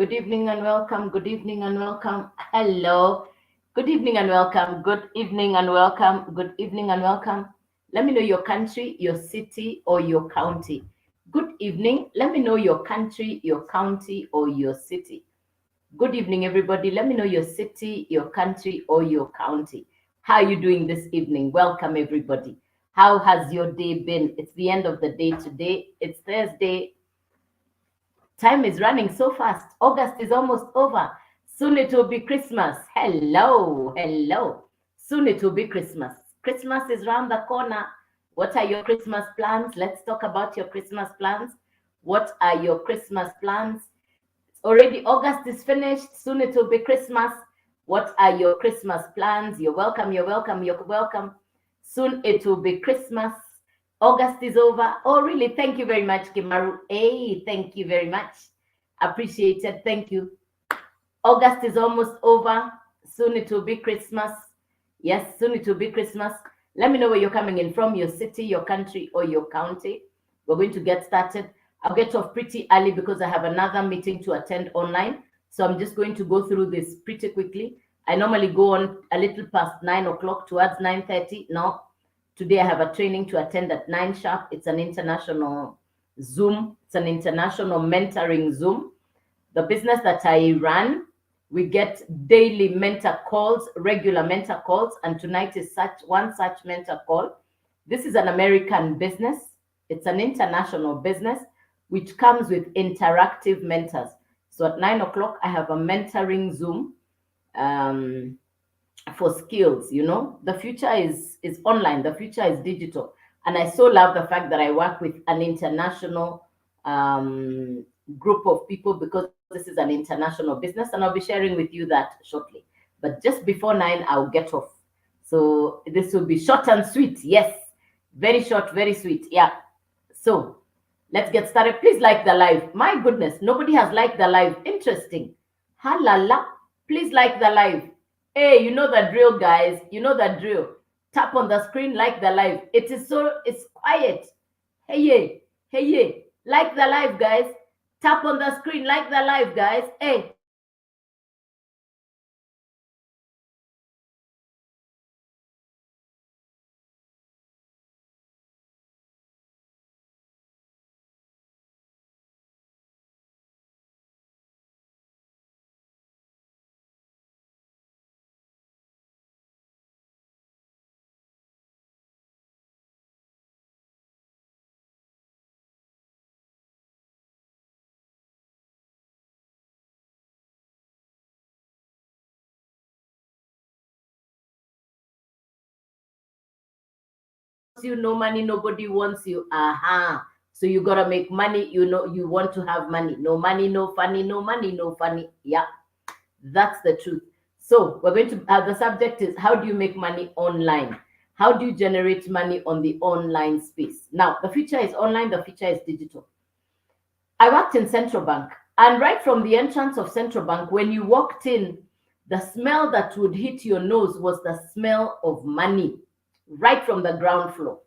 Good evening and welcome. Good evening and welcome. Hello. Good evening and welcome. Good evening and welcome. Good evening and welcome. Let me know your country, your city, or your county. Good evening. Let me know your country, your county, or your city. Good evening, everybody. Let me know your city, your country, or your county. How are you doing this evening? Welcome, everybody. How has your day been? It's the end of the day today. It's Thursday. Time is running so fast. August is almost over. Soon it will be Christmas. Hello, hello. Soon it will be Christmas. Christmas is round the corner. What are your Christmas plans? Let's talk about your Christmas plans. What are your Christmas plans? Already August is finished. Soon it will be Christmas. What are your Christmas plans? You're welcome, you're welcome, you're welcome. Soon it will be Christmas. August is over. Oh, really? Thank you very much, Kimaru. Hey, thank you very much. Appreciated. Thank you. August is almost over. Soon it will be Christmas. Yes, soon it will be Christmas. Let me know where you're coming in from, your city, your country, or your county. We're going to get started. I'll get off pretty early because I have another meeting to attend online. So I'm just going to go through this pretty quickly. I normally go on a little past 9 o'clock towards 9:30. No, today I have a training to attend at 9 sharp. It's an international Zoom. It's an international mentoring Zoom. The business that I run, we get daily mentor calls, regular mentor calls, and tonight is one such mentor call. This is an American business. It's an international business, which comes with interactive mentors. So at 9 o'clock, I have a mentoring Zoom for skills. The future is online. The future is digital. And I so love the fact that I work with an international group of people because this is an international business, and I'll be sharing with you that shortly. But just before 9, I'll get off. So this will be short and sweet. Yes, very short, very sweet. Yeah. So let's get started. Please like the live. My goodness, nobody has liked the live. Interesting. Halala. Please like the live. Hey, you know the drill, guys. You know the drill. Tap on the screen, like the live. It's quiet. Hey, yeah. Hey, yeah. Like the live, guys. Tap on the screen, like the live, guys. Hey. You no money, nobody wants you. Aha. So you gotta make money. You want to have money. No money, no funny. No money, no funny. Yeah, that's the truth. So we're going to. The subject is how do you make money online? How do you generate money on the online space? Now the future is online. The future is digital. I worked in Central Bank, and right from the entrance of Central Bank, when you walked in, the smell that would hit your nose was the smell of money, right from the ground floor.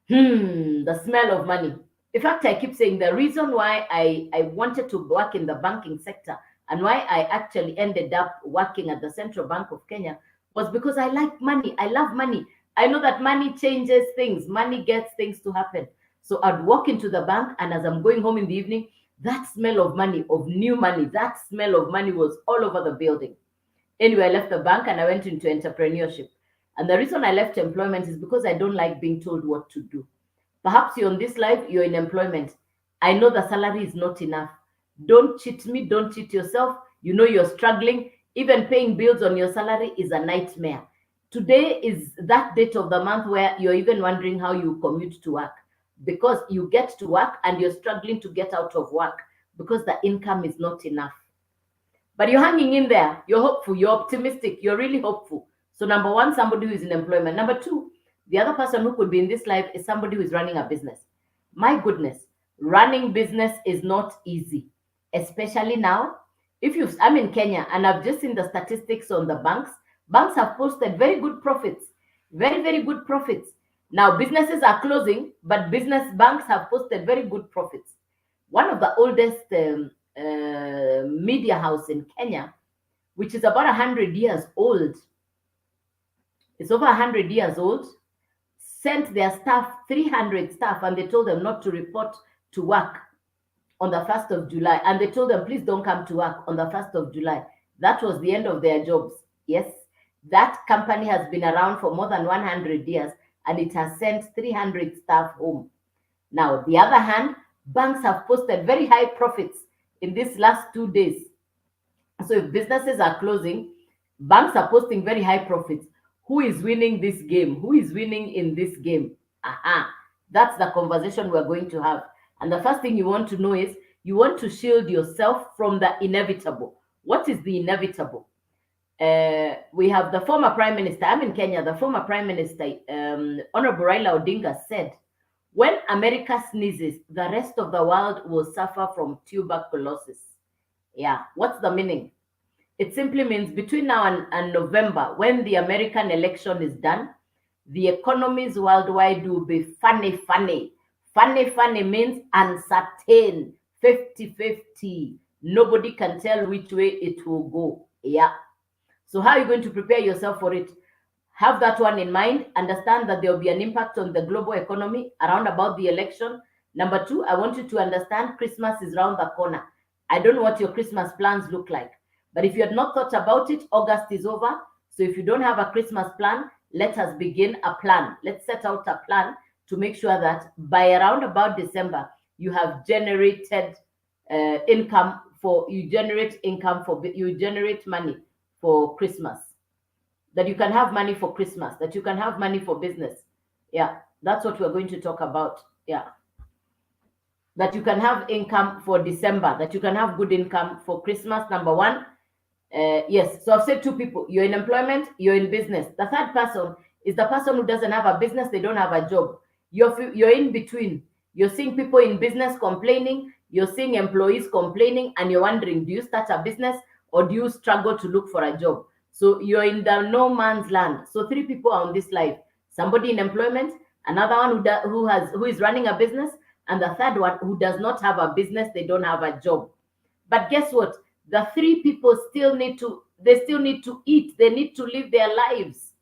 The smell of money. In fact, I keep saying the reason why I wanted to work in the banking sector and why I actually ended up working at the Central Bank of Kenya was because I like money. I love money. I know that money changes things, money gets things to happen. So I'd walk into the bank, and as I'm going home in the evening, that smell of money, of new money, that smell of money was all over the building. Anyway, I left the bank and I went into entrepreneurship. And the reason I left employment is because I don't like being told what to do. Perhaps you're on this life, you're in employment. I know the salary is not enough. Don't cheat me, don't cheat yourself. You know you're struggling. Even paying bills on your salary is a nightmare. Today is that date of the month where you're even wondering how you commute to work because you get to work and you're struggling to get out of work because the income is not enough. But you're hanging in there. You're hopeful. You're optimistic. You're really hopeful. So, number one, somebody who is in employment. Number two, the other person who could be in this life is somebody who is running a business. My goodness, running business is not easy, especially now. I'm in Kenya and I've just seen the statistics on the banks. Banks have posted very good profits, very, very good profits. Now, businesses are closing, but business banks have posted very good profits. One of the oldest media house in Kenya, which is about 100 years old. It's over 100 years old, sent their staff, 300 staff, and they told them not to report to work on the 1st of July. And they told them, please don't come to work on the 1st of July. That was the end of their jobs. Yes, that company has been around for more than 100 years, and it has sent 300 staff home. Now, the other hand, banks have posted very high profits in these last 2 days. So if businesses are closing, banks are posting very high profits. Who is winning this game? Who is winning in this game? That's the conversation we're going to have. And the first thing you want to know is you want to shield yourself from the inevitable. What is the inevitable? We have the former Prime Minister, I'm in Kenya, the former Prime Minister, Honorable Raila Odinga said, when America sneezes, the rest of the world will suffer from tuberculosis. Yeah, what's the meaning? It simply means between now and November, when the American election is done, the economies worldwide will be funny. Funny means uncertain, 50-50. Nobody can tell which way it will go. Yeah. So how are you going to prepare yourself for it? Have that one in mind. Understand that there will be an impact on the global economy around about the election. Number two, I want you to understand Christmas is around the corner. I don't know what your Christmas plans look like. But if you had not thought about it, August is over. So if you don't have a Christmas plan, let us begin a plan. Let's set out a plan to make sure that by around about December, you have generated income for, you generate money for Christmas. That you can have money for Christmas, that you can have money for business. Yeah, that's what we're going to talk about. Yeah. That you can have income for December, that you can have good income for Christmas, number one. Yes, so I've said two people, you're in employment, you're in business. The third person is the person who doesn't have a business, they don't have a job. You're in between. You're seeing people in business complaining, you're seeing employees complaining, and you're wondering, do you start a business or do you struggle to look for a job? So you're in the no man's land. So three people are on this life. Somebody in employment, another one who is running a business, and the third one who does not have a business, they don't have a job. But guess what? The three people still need to eat. They need to live their lives.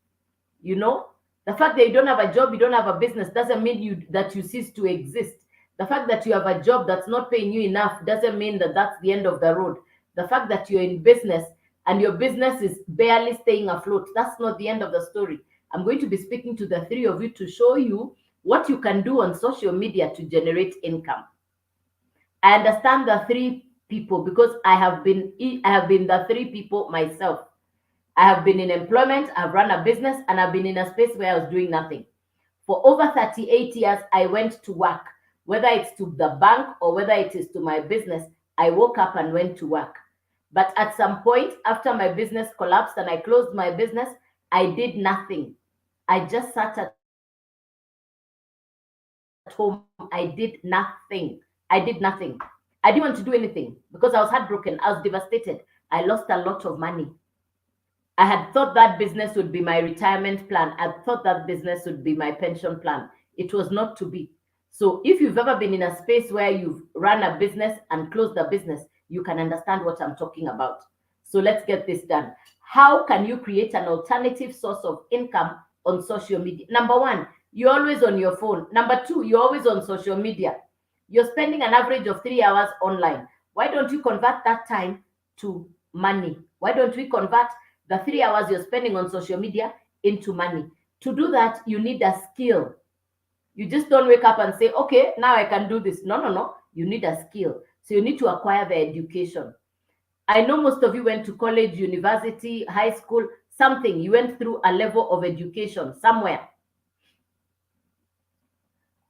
You know, the fact that you don't have a job, you don't have a business, doesn't mean that you cease to exist. The fact that you have a job that's not paying you enough doesn't mean that that's the end of the road. The fact that you're in business and your business is barely staying afloat, that's not the end of the story. I'm going to be speaking to the three of you to show you what you can do on social media to generate income. I understand the three people because I have been the three people myself. I have been in employment, I've run a business, and I've been in a space where I was doing nothing. For over 38 years, I went to work, whether it's to the bank or whether it is to my business. I woke up and went to work. But at some point, after my business collapsed and I closed my business, I did nothing. I just sat at home. I did nothing. I didn't want to do anything because I was heartbroken. I was devastated. I lost a lot of money. I had thought that business would be my retirement plan. I thought that business would be my pension plan. It was not to be. So if you've ever been in a space where you've run a business and closed the business, you can understand what I'm talking about. So let's get this done. How can you create an alternative source of income on social media? Number one, you're always on your phone. Number two, you're always on social media. You're spending an average of 3 hours online. Why don't you convert that time to money? Why don't we convert the 3 hours you're spending on social media into money? To do that, you need a skill. You just don't wake up and say, okay, now I can do this. No. You need a skill. So you need to acquire the education. I know most of you went to college, university, high school, something. You went through a level of education somewhere.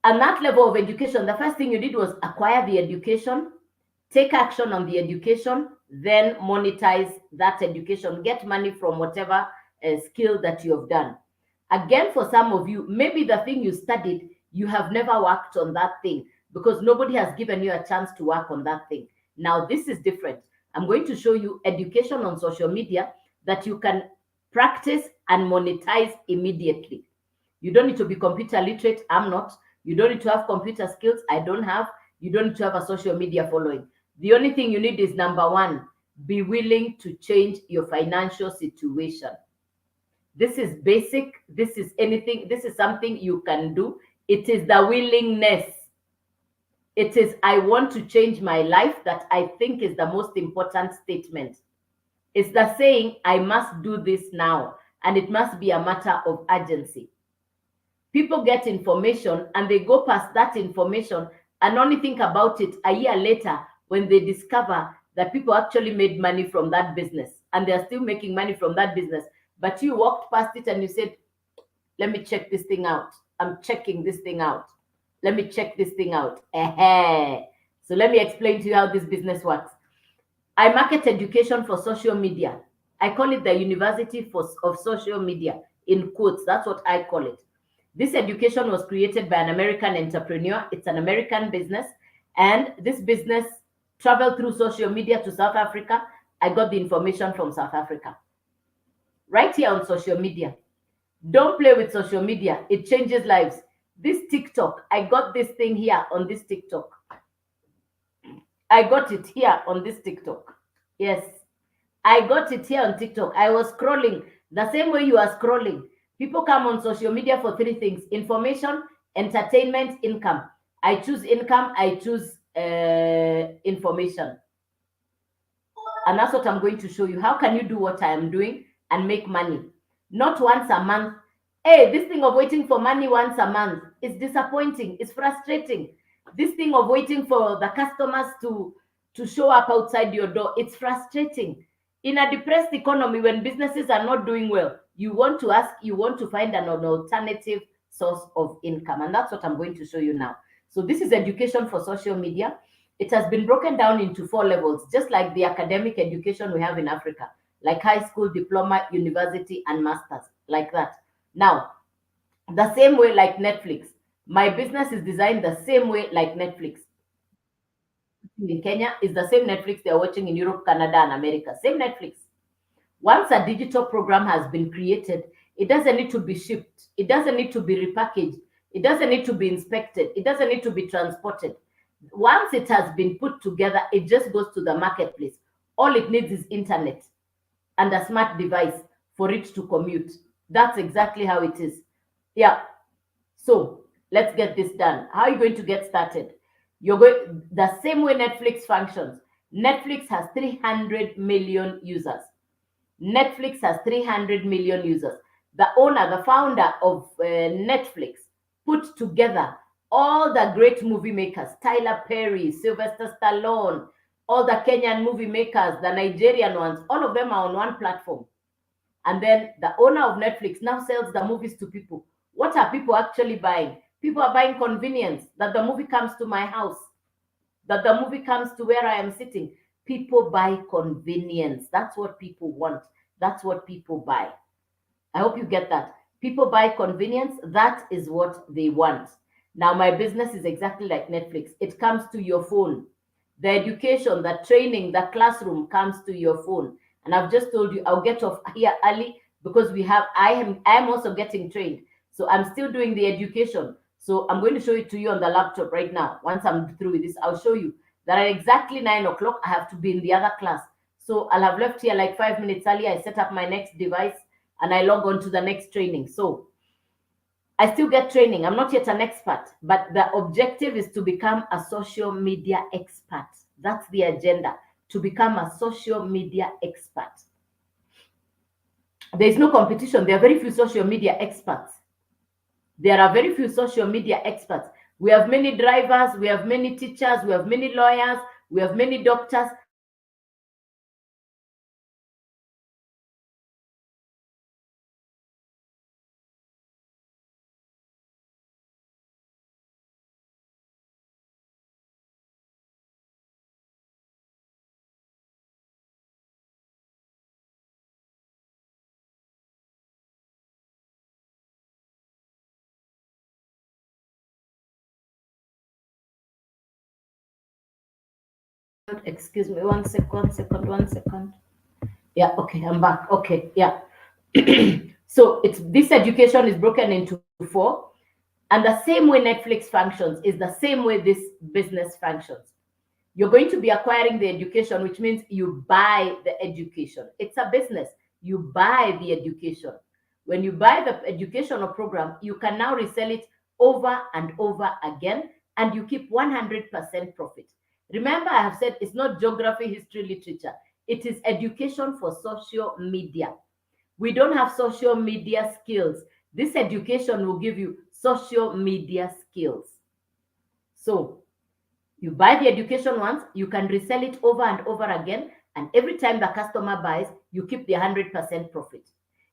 And that level of education, the first thing you did was acquire the education, take action on the education, then monetize that education, get money from whatever skill that you have done. Again, for some of you, maybe the thing you studied, you have never worked on that thing because nobody has given you a chance to work on that thing. Now, this is different. I'm going to show you education on social media that you can practice and monetize immediately. You don't need to be computer literate. I'm not. You don't need to have computer skills. I don't have. You don't need to have a social media following. The only thing you need is number one, Be willing to change your financial situation. This is basic. This is anything. This is something you can do. It is the willingness. It is, I want to change my life, that I think is the most important statement. It's the saying, I must do this now, and it must be a matter of urgency. People get information and they go past that information and only think about it a year later when they discover that people actually made money from that business and they're still making money from that business. But you walked past it and you said, let me check this thing out. I'm checking this thing out. Let me check this thing out. So let me explain to you how this business works. I market education for social media. I call it the University of Social Media, in quotes. That's what I call it. This education was created by an American entrepreneur. It's an American business. And this business traveled through social media to South Africa. I got the information from South Africa. Right here on social media. Don't play with social media. It changes lives. This TikTok, I got this thing here on this TikTok. I got it here on this TikTok. Yes, I got it here on TikTok. I was scrolling the same way you are scrolling. People come on social media for three things: information, entertainment, income. I choose income. I choose information. And that's what I'm going to show you. How can you do what I am doing and make money? Not once a month. Hey, this thing of waiting for money once a month is disappointing. It's frustrating. This thing of waiting for the customers to show up outside your door, it's frustrating. In a depressed economy, when businesses are not doing well, you want to find an alternative source of income. And that's what I'm going to show you now. So this is education for social media. It has been broken down into 4 levels, just like the academic education we have in Africa, like high school, diploma, university, and masters, like that. Now, the same way like Netflix. My business is designed the same way like Netflix. In Kenya is the same Netflix they're watching in Europe, Canada, and America. Same Netflix. Once a digital program has been created, it doesn't need to be shipped. It doesn't need to be repackaged. It doesn't need to be inspected. It doesn't need to be transported. Once it has been put together, it just goes to the marketplace. All it needs is internet and a smart device for it to commute. That's exactly how it is. Yeah. So let's get this done. How are you going to get started? You're going the same way Netflix functions. Netflix has 300 million users. Netflix has 300 million users. The owner, the founder of Netflix, put together all the great movie makers: Tyler Perry, Sylvester Stallone, all the Kenyan movie makers, the Nigerian ones, all of them are on one platform. And then the owner of Netflix now sells the movies to people. What are people actually buying? People are buying convenience, that the movie comes to my house, that the movie comes to where I am sitting. People buy convenience. That's what people want. That's what people buy. I hope you get that. People buy convenience. That is what they want. Now, my business is exactly like Netflix. It comes to your phone. The education, the training, the classroom comes to your phone. And I've just told you I'll get off here early because I am also getting trained. So I'm still doing the education. So I'm going to show it to you on the laptop right now. Once I'm through with this, I'll show you that at exactly 9 o'clock, I have to be in the other class. So I'll have left here like 5 minutes earlier. I set up my next device and I log on to the next training. So I still get training. I'm not yet an expert, but the objective is to become a social media expert. That's the agenda, to become a social media expert. There is no competition. There are very few social media experts. There are very few social media experts. We have many drivers, we have many teachers, we have many lawyers, we have many doctors. Excuse me, one second. Yeah, okay, I'm back. Okay, yeah. So this education is broken into 4. And the same way Netflix functions is the same way this business functions. You're going to be acquiring the education, which means you buy the education. It's a business. You buy the education. When you buy the educational program, you can now resell it over and over again, and you keep 100% profit. Remember, I have said it's not geography, history, literature. It is education for social media. We don't have social media skills. This education will give you social media skills. So you buy the education once, you can resell it over and over again. And every time the customer buys, you keep the 100% profit.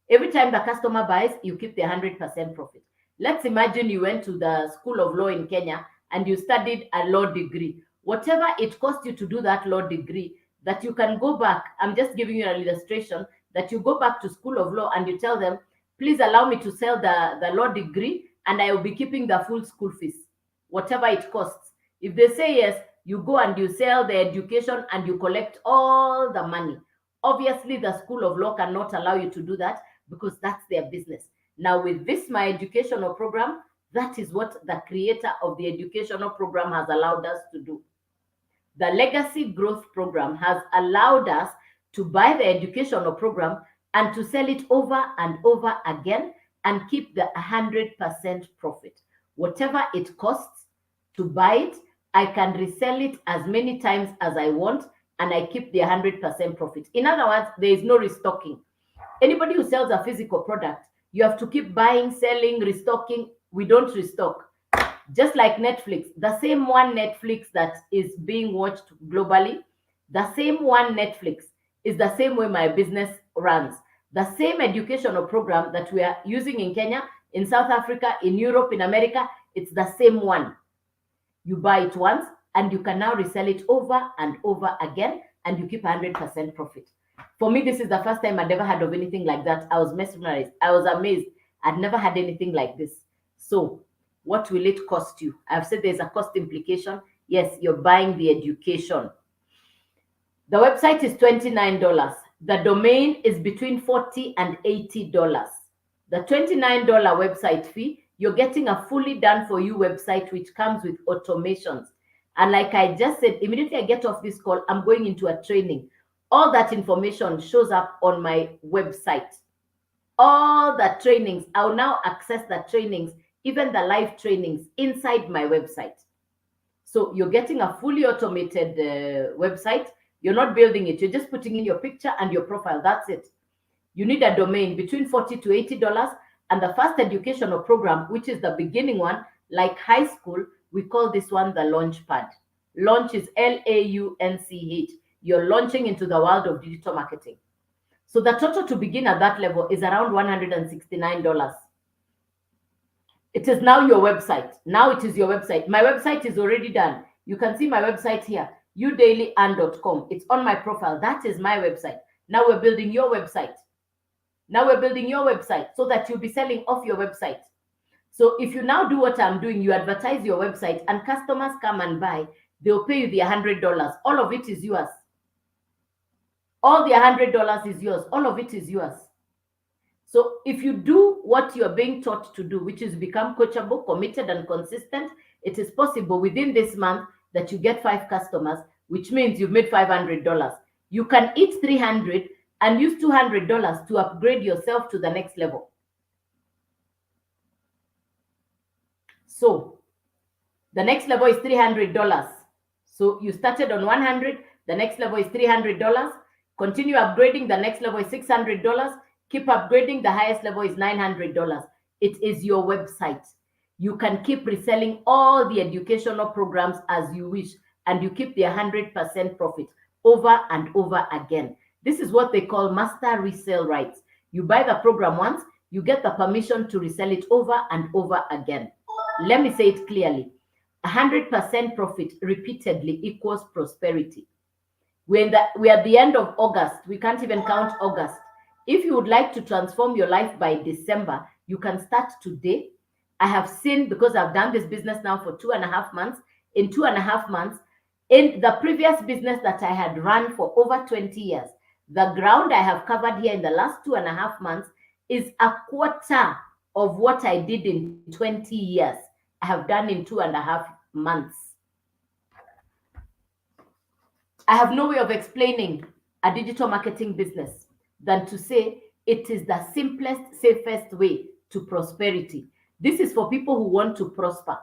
Every time the customer buys, you keep the 100% profit. Let's imagine you went to the School of Law in Kenya and you studied a law degree. Whatever it cost you to do that law degree, that you can go back. I'm just giving you an illustration that you go back to School of Law and you tell them, please allow me to sell the law degree and I will be keeping the full school fees, whatever it costs. If they say yes, you go and you sell the education and you collect all the money. Obviously, the School of Law cannot allow you to do that because that's their business. Now, with this, my educational program, that is what the creator of the educational program has allowed us to do. The Legacy Growth Program has allowed us to buy the educational program and to sell it over and over again and keep the 100% profit. Whatever it costs to buy it, I can resell it as many times as I want and I keep the 100% profit. In other words, there is no restocking. Anybody who sells a physical product, you have to keep buying, selling, restocking. We don't restock. Just like Netflix, the same one Netflix that is being watched globally, the same one Netflix is the same way my business runs. The same educational program that we are using in Kenya, in South Africa, in Europe, in America, it's the same one. You buy it once and you can now resell it over and over again and you keep 100% profit. For me, this is the first time I'd never heard of anything like that. I was mesmerized. I was amazed. I'd never had anything like this. So what will it cost you? I've said there's a cost implication. Yes, you're buying the education. The website is $29. The domain is between $40 and $80. The $29 website fee, you're getting a fully done for you website which comes with automations. And like I just said, immediately I get off this call, I'm going into a training. All that information shows up on my website. All the trainings, I'll now access the trainings, even the live trainings inside my website. So you're getting a fully automated website. You're not building it. You're just putting in your picture and your profile. That's it. You need a domain between $40 to $80. And the first educational program, which is the beginning one, like high school, we call this one the launch pad. Launch is Launch. You're launching into the world of digital marketing. So the total to begin at that level is around $169. It is now your website. Now it is your website. My website is already done. You can see my website here, udailyand.com. It's on my profile. That is my website. Now we're building your website. Now we're building your website so that you'll be selling off your website. So if you now do what I'm doing, you advertise your website and customers come and buy, they'll pay you the $100. All of it is yours. All the $100 is yours. All of it is yours. So if you do what you're being taught to do, which is become coachable, committed, and consistent, it is possible within this month that you get 5 customers, which means you've made $500. You can eat 300 and use $200 to upgrade yourself to the next level. So the next level is $300. So you started on 100, the next level is $300. Continue upgrading, the next level is $600. Keep upgrading, the highest level is $900. It is your website. You can keep reselling all the educational programs as you wish, and you keep the 100% profit over and over again. This is what they call master resale rights. You buy the program once, you get the permission to resell it over and over again. Let me say it clearly. 100% profit repeatedly equals prosperity. We're at the end of August. We can't even count August. If you would like to transform your life by December, you can start today. I have seen, because I've done this business now for 2.5 months, in 2.5 months, in the previous business that I had run for over 20 years, the ground I have covered here in the last 2.5 months is a quarter of what I did in 20 years. I have done in 2.5 months. I have no way of explaining a digital marketing business than to say it is the simplest, safest way to prosperity. This is for people who want to prosper.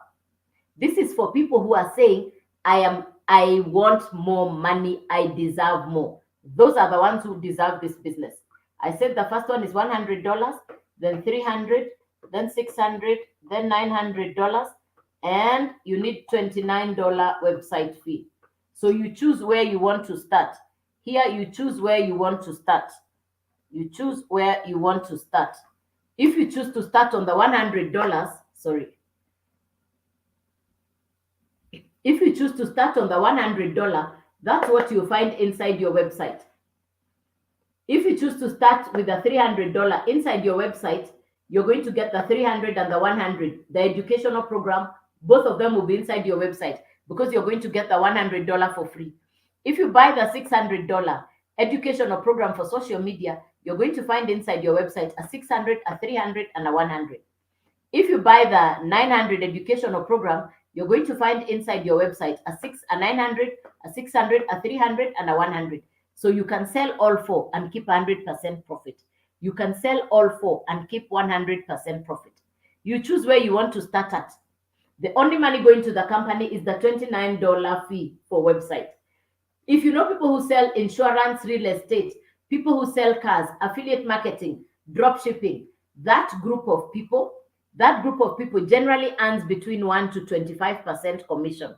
This is for people who are saying, I want more money, I deserve more. Those are the ones who deserve this business. I said the first one is $100, then 300, then 600, then $900, and you need $29 website fee. So you choose where you want to start. Here you choose where you want to start. You choose where you want to start. If you choose to start on the $100, sorry. If you choose to start on the $100, that's what you find inside your website. If you choose to start with the $300 inside your website, you're going to get the 300 and the 100, the educational program. Both of them will be inside your website because you're going to get the $100 for free. If you buy the $600 educational program for social media, you're going to find inside your website a 600, a 300, and a 100. If you buy the 900 educational program, you're going to find inside your website a 900, a 600, a 300, and a 100. So you can sell all four and keep 100% profit. You can sell all four and keep 100% profit. You choose where you want to start at. The only money going to the company is the $29 fee for website. If you know people who sell insurance, real estate, people who sell cars, affiliate marketing, drop shipping, that group of people generally earns between 1 to 25% commission.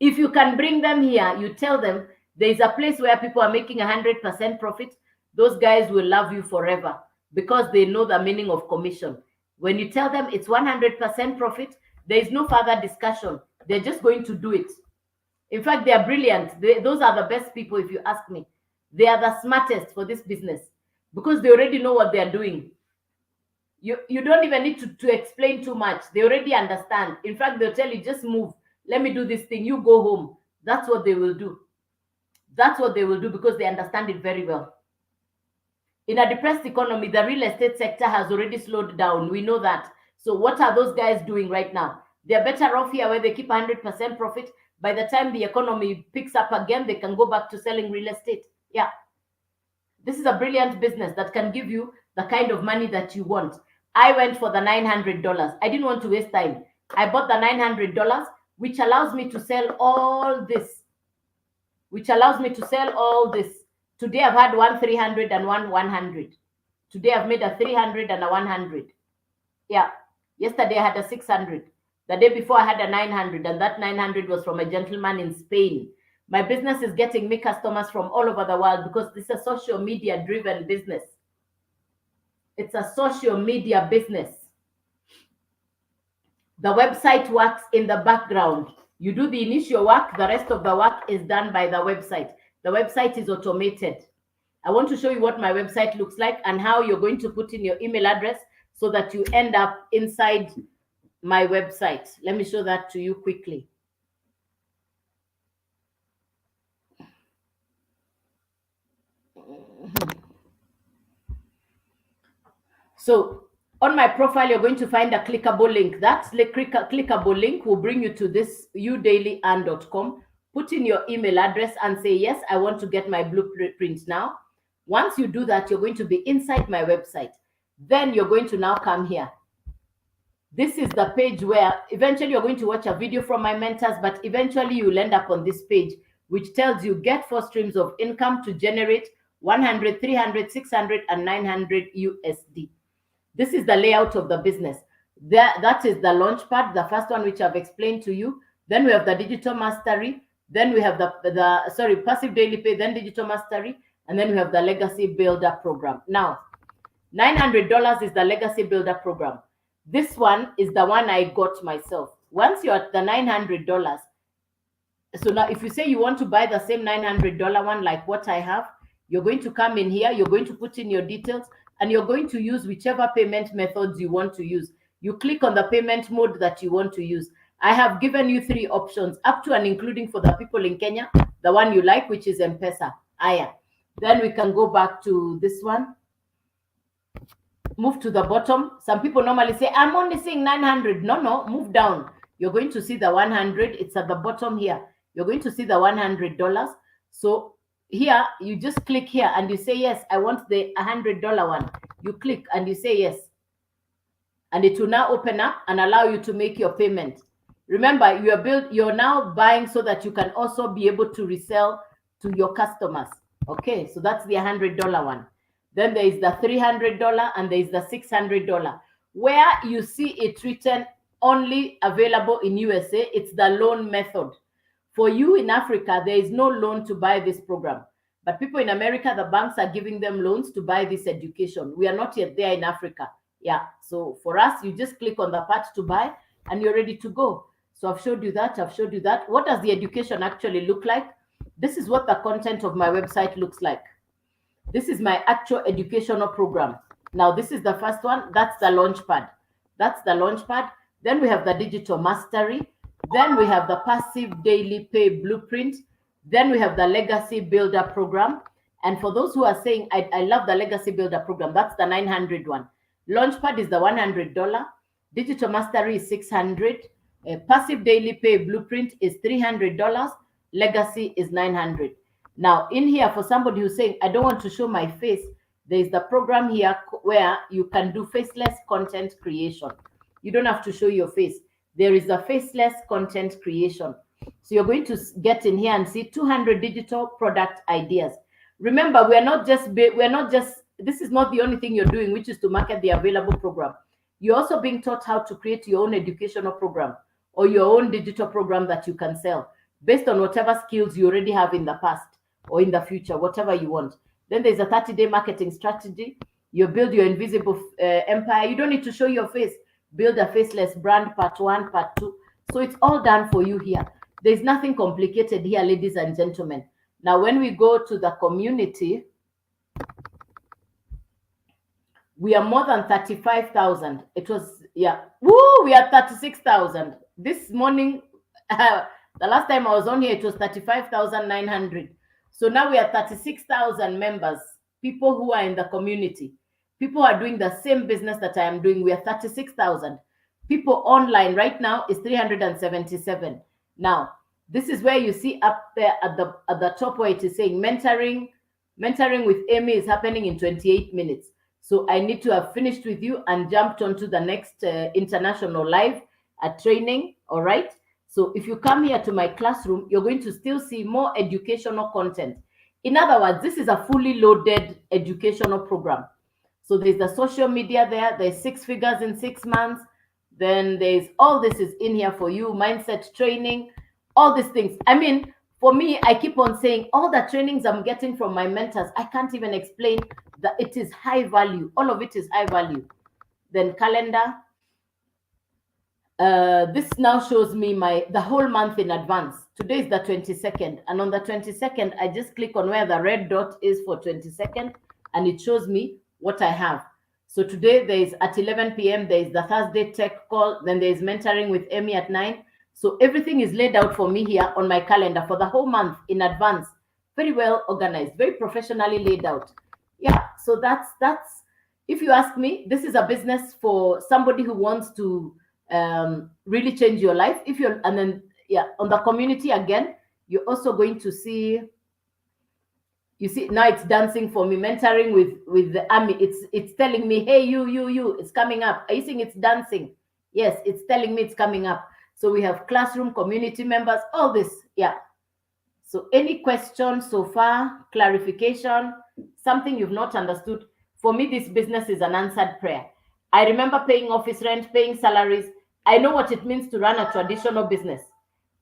If you can bring them here, you tell them there is a place where people are making 100% profit, those guys will love you forever because they know the meaning of commission. When you tell them it's 100% profit, there is no further discussion. They're just going to do it. In fact, they are brilliant. Those are the best people, if you ask me. They are the smartest for this business because they already know what they are doing. You don't even need to explain too much. They already understand. In fact, they'll tell you, just move. Let me do this thing. You go home. That's what they will do. That's what they will do because they understand it very well. In a depressed economy, the real estate sector has already slowed down. We know that. So what are those guys doing right now? They're better off here where they keep 100% profit. By the time the economy picks up again, they can go back to selling real estate. Yeah. This is a brilliant business that can give you the kind of money that you want. I went for the $900. I didn't want to waste time. I bought the $900, which allows me to sell all this. Today I've had one 300 and one 100. Today I've made a 300 and a 100. Yeah. Yesterday I had a 600. The day before I had a 900, and that 900 was from a gentleman in Spain. My business is getting me customers from all over the world because this is a social media driven business. It's a social media business. The website works in the background. You do the initial work, the rest of the work is done by the website. The website is automated. I want to show you what my website looks like and how you're going to put in your email address so that you end up inside my website. Let me show that to you quickly. So on my profile, you're going to find a clickable link. That clickable link will bring you to this youdailyearn.com. Put in your email address and say, yes, I want to get my blueprint now. Once you do that, you're going to be inside my website. Then you're going to now come here. This is the page where eventually you're going to watch a video from my mentors, but eventually you'll end up on this page, which tells you get 4 streams of income to generate 100, 300, 600, and 900 USD. This is the layout of the business. That is the launch part, the first one, which I've explained to you. Then we have the digital mastery. Then we have the passive daily pay, then digital mastery. And then we have the legacy builder program. Now, $900 is the legacy builder program. This one is the one I got myself. Once you're at the $900, so now if you say you want to buy the same $900 one like what I have, you're going to come in here, you're going to put in your details, and you're going to use whichever payment methods you want to use. You click on the payment mode that you want to use. I have given you 3 options, up to and including for the people in Kenya, the one you like, which is M-Pesa, Aya. Then we can go back to this one. Move to the bottom. Some people normally say, I'm only seeing 900. No, move down. You're going to see the 100. It's at the bottom here. You're going to see the $100. So here you just click here and you say yes, I want the $100 one. You click and you say yes, and it will now open up and allow you to make your payment. Remember, you're now buying so that you can also be able to resell to your customers. Okay, so that's the $100 one. Then there is the $300 and there is the $600. Where you see it written only available in USA, it's the loan method. For you in Africa, there is no loan to buy this program. But people in America, the banks are giving them loans to buy this education. We are not yet there in Africa. Yeah. So for us, you just click on the part to buy and you're ready to go. So I've showed you that. I've showed you that. What does the education actually look like? This is what the content of my website looks like. This is my actual educational program. Now, this is the first one. That's the Launchpad. That's the Launchpad. Then we have the Digital Mastery. Then we have the Passive Daily Pay Blueprint. Then we have the Legacy Builder Program. And for those who are saying, I love the Legacy Builder Program, that's the 900 one. Launchpad is the $100. Digital Mastery is 600. Passive Daily Pay Blueprint is $300. Legacy is 900. Now, in here, for somebody who's saying, I don't want to show my face, there is the program here where you can do faceless content creation. You don't have to show your face. There is a faceless content creation. So you're going to get in here and see 200 digital product ideas. Remember, this is not the only thing you're doing, which is to market the available program. You're also being taught how to create your own educational program or your own digital program that you can sell based on whatever skills you already have in the past or in the future, whatever you want. Then there's a 30-day marketing strategy. You build your invisible empire. You don't need to show your face. Build a faceless brand, part 1, part 2. So it's all done for you here. There's nothing complicated here, ladies and gentlemen. Now, when we go to the community, we are more than 35,000. It was, yeah. Woo, we are 36,000. This morning, the last time I was on here, it was 35,900. So now we are 36,000 members, people who are in the community. People are doing the same business that I am doing. We are 36,000. People online right now is 377. Now, this is where you see up there at the top where it is saying mentoring with Amy is happening in 28 minutes. So I need to have finished with you and jumped onto the next international live training. All right. So if you come here to my classroom, you're going to still see more educational content. In other words, this is a fully loaded educational program. So there's the social media there. There's 6 figures in 6 months. Then there's all this is in here for you. Mindset training, all these things. I mean, for me, I keep on saying all the trainings I'm getting from my mentors, I can't even explain that it is high value. All of it is high value. Then calendar. This now shows me the whole month in advance. Today is the 22nd. And on the 22nd, I just click on where the red dot is for 22nd. And it shows me what I have. So today there is at 11 p.m. there is the Thursday tech call. Then there is mentoring with Amy at 9. So everything is laid out for me here on my calendar for the whole month in advance. Very well organized, very professionally laid out. Yeah, so that's if you ask me, this is a business for somebody who wants to really change your life. And then on the community again, you're also going to see. You see, now it's dancing for me, mentoring with the army. It's telling me, hey, you, it's coming up. Are you seeing it's dancing? Yes, it's telling me it's coming up. So we have classroom, community members, all this. Yeah. So any questions so far, clarification, something you've not understood? For me, this business is an answered prayer. I remember paying office rent, paying salaries. I know what it means to run a traditional business.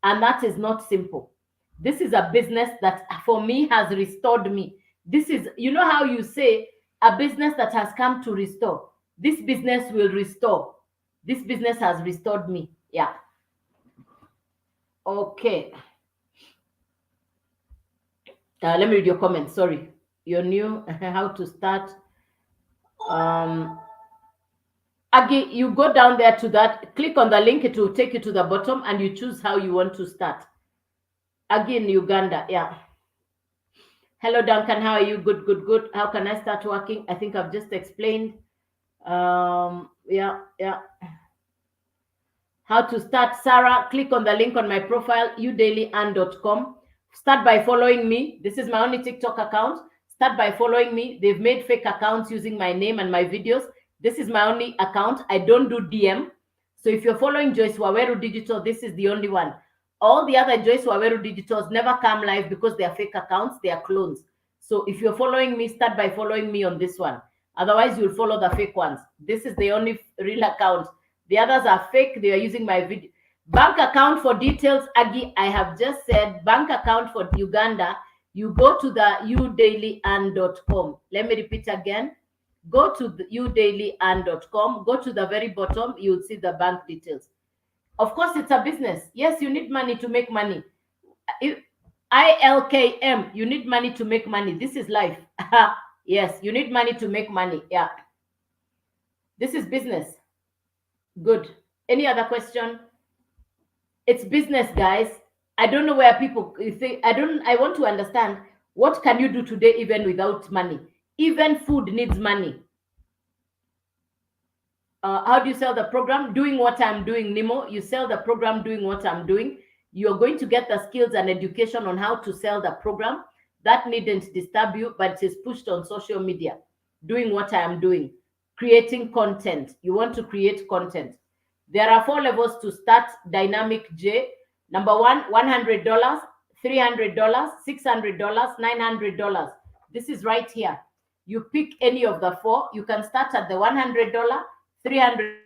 And that is not simple. This is a business that for me has restored me. This is, you know how you say a business that has come to restore. This business will restore. This business has restored me. Yeah. Okay. Let me read your comments. Sorry. You're new. How to start. Again, you go down there to that. Click on the link. It will take you to the bottom and you choose how you want to start. Again, Uganda. Yeah. Hello, Duncan. How are you? Good. How can I start working? I think I've just explained. Yeah. How to start, Sarah. Click on the link on my profile, udailyand.com. Start by following me. This is my only TikTok account. Start by following me. They've made fake accounts using my name and my videos. This is my only account. I don't do DM. So if you're following Joyce Waweru Digital, this is the only one. All the other Joyce Waweru Digitals never come live because they are fake accounts. They are clones. So if you're following me, start by following me on this one. Otherwise, you'll follow the fake ones. This is the only real account. The others are fake. They are using my video. Bank account for details, Aggie, I have just said bank account for Uganda. You go to the udailyand.com. Let me repeat again. Go to the udailyand.com. Go to the very bottom. You'll see the bank details. Of course, it's a business. Yes, you need money to make money. ILKM, you need money to make money. This is life. Yes, you need money to make money. Yeah. This is business. Good. Any other question? It's business, guys. I don't know where people think. I want to understand, what can you do today even without money? Even food needs money. How do you sell the program? Doing what I'm doing, Nemo. You sell the program doing what I'm doing. You're going to get the skills and education on how to sell the program. That needn't disturb you, but it is pushed on social media. Doing what I am doing. Creating content. You want to create content. There are 4 levels to start Dynamic J. Number 1, $100, $300, $600, $900. This is right here. You pick any of the 4. You can start at the $100, $300,